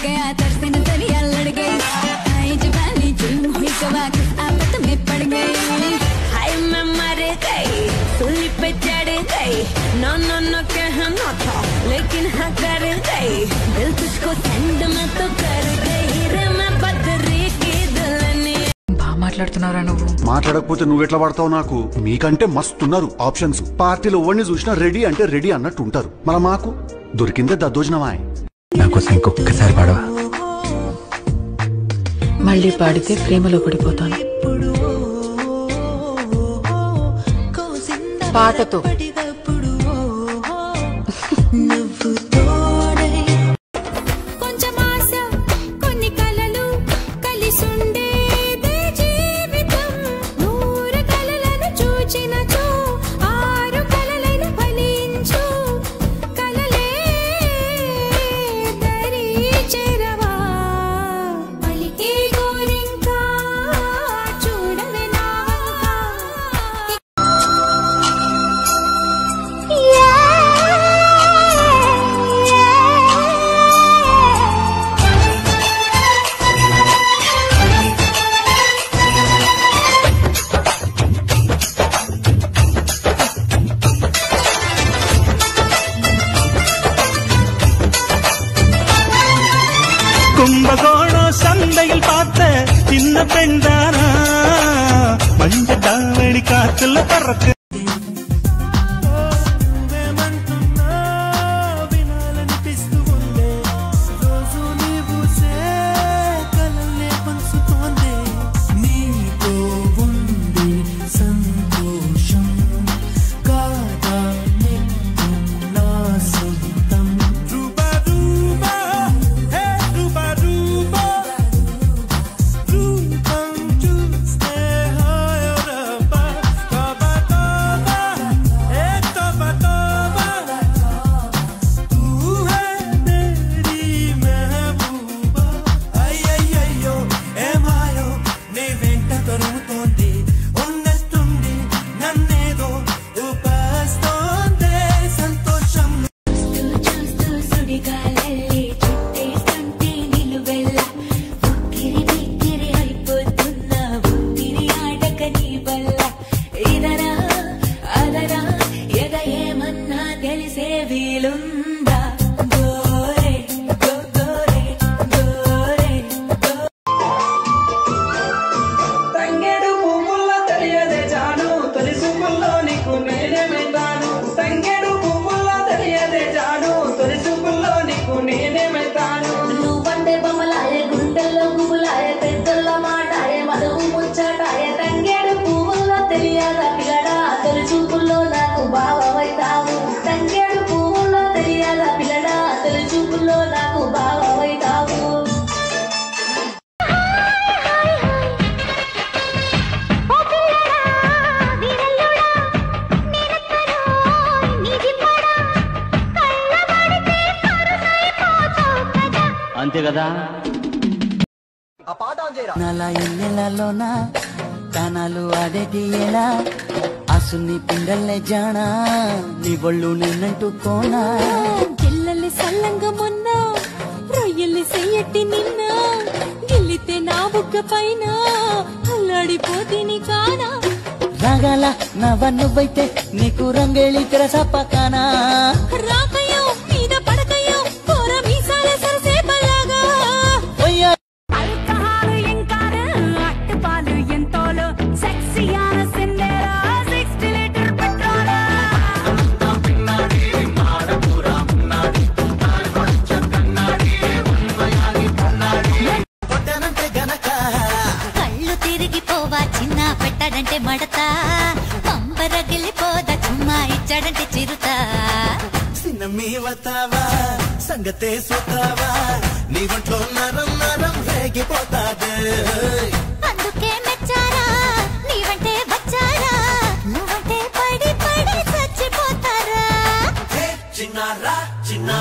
गया तरसे नजरिया लड़ गई आई जवानी जुल्म हुई गवा किस आफत में पड़ गई हाय मैं मर गई सूली पे चढ़ गई नो नो नो कहना था लेकिन हाँ कर गई दिल तुझको सेंड में तो कर गई रे मैं बदरी की दुल्हनी బాగా మాట్లాడుతున్నారా నువ్వు మాట్లాడకపోతే నువ్వెట్లా పడతావు నాకు మీకంటే మస్తున్నారు ఆప్షన్స్ పార్టీలో ఎవరిని చూసినా రెడీ అంటే రెడీ అన్నట్టు ఉంటారు మన మాకు దొరికిందే దద్దోజనమా నాకోసం ఇంకొకసారి పాడవా మళ్ళీ పాడితే ప్రేమలో పడిపోతాను పాటతో கும்பகோணம் சந்தையில் பார்த்த சின்ன பெண்தானா மஞ்ச தாவணி காத்துல பறக்கு అంతే కదా నలా ఎన్నెలలోన కానాలు ఆడేటి ఎలా అసుని పిండల్లే జానా నీ ఒళ్ళు నిన్నంటుకోనా గిల్లలి సల్లంగా మొన్న రొయ్యలి చెయ్యట్టి నిన్న గిల్లితే నా బుగ్గ పైన అల్లాడిపోతిని కానా రాగాల నవ్వనువైతే నీకు రంగేళి తెరసపకానా రాకయో మీద పడకయో కోర మీసాల సరసే పల్లాగా ఆల్కహాల్ ఇంకారు అట్టుపాలు ఎంతోలు సెక్సీయాన సిండేరా 60 లీటర్ పెట్రోల్ కళ్ళు తిరిగిపోవా చిన్న పెట్టడంటే మడతా పంపరగిలిపోదా చుమ్మా ఇచ్చాడంటే చిరుతా సినమీవతావా సంగతే సుతావా నీ ఒంట్లో నరం నరం రేగిపోతాదే అందుకే మెచ్చారా నీవంటే వచ్చారా నువ్వంటే పడి పడి చచ్చిపోతారా చిన్నారా చిన్నా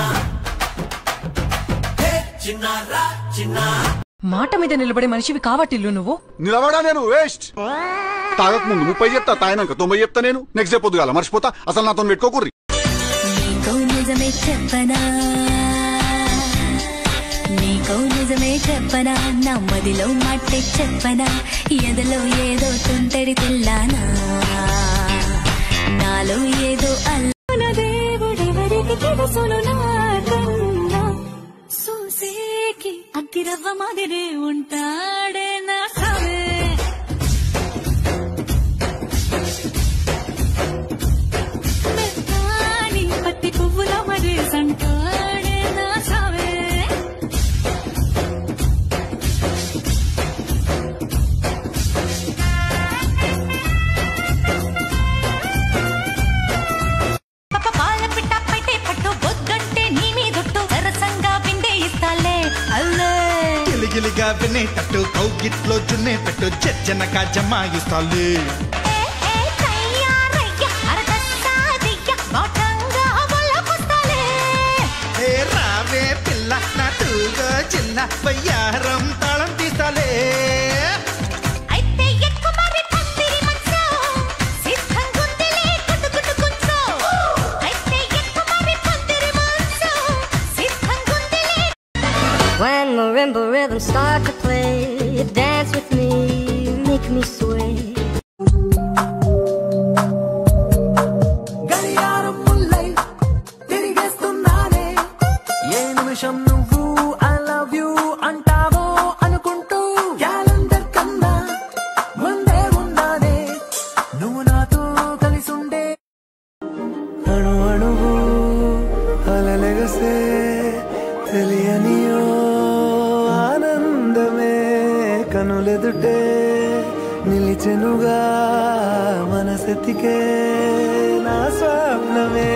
చిన్నారా చిన్నా మాట మీద నిలబడే మనిషివి కావటిల్లు నువ్వు నిలబడా నేను వేస్ట్ తాగక ముందు 30 చెప్తా తాగినాక 90 చెప్తా నేను నెక్స్ట్ డే పొద్దుగాల మర్చిపోతా అసలు నాతో పెట్టుకోకుర్రి నీకో నిజమే చెప్పనా నీకో నిజమే చెప్పనా నా మదిలో మాటే చెప్పనా ఎదలో ఏదో తుంటరి తెల్లానా నాలో ఏదో అల్లన దేవుడెవరికి తెలుసును నాకన్నా చూసేకి అగ్గిరవ్వ మాదిరి ఉంటాడే నా సావే మెత్తాని పత్తి పువ్వుల మరి సంటాడే నా సావే గిలిగిలిగా వినేటట్టు కౌగిట్లో చున్నేటట్టు చర్చనగా జమాయిస్తాలే రావే పిల్ల నటుగా చిన్న వయ్యారం తాళం తీస్తాలే When marimba rhythms start to play, you dance with me, make me sway. గడియారం ముల్లై తిరిగేస్తున్నానే ఏ నిమిషం నువ్వు I love you అంటావో అనుకుంటూ క్యాలెండర్ కన్నా ముందే ఉన్నానే నువ్వు నాతో కలిసుండే అణు అణువు అలలెగసే తెలియనియో ఆనందమే కనులెదుటే నిలిచెనుగా మనసెతికే నా స్వప్నమే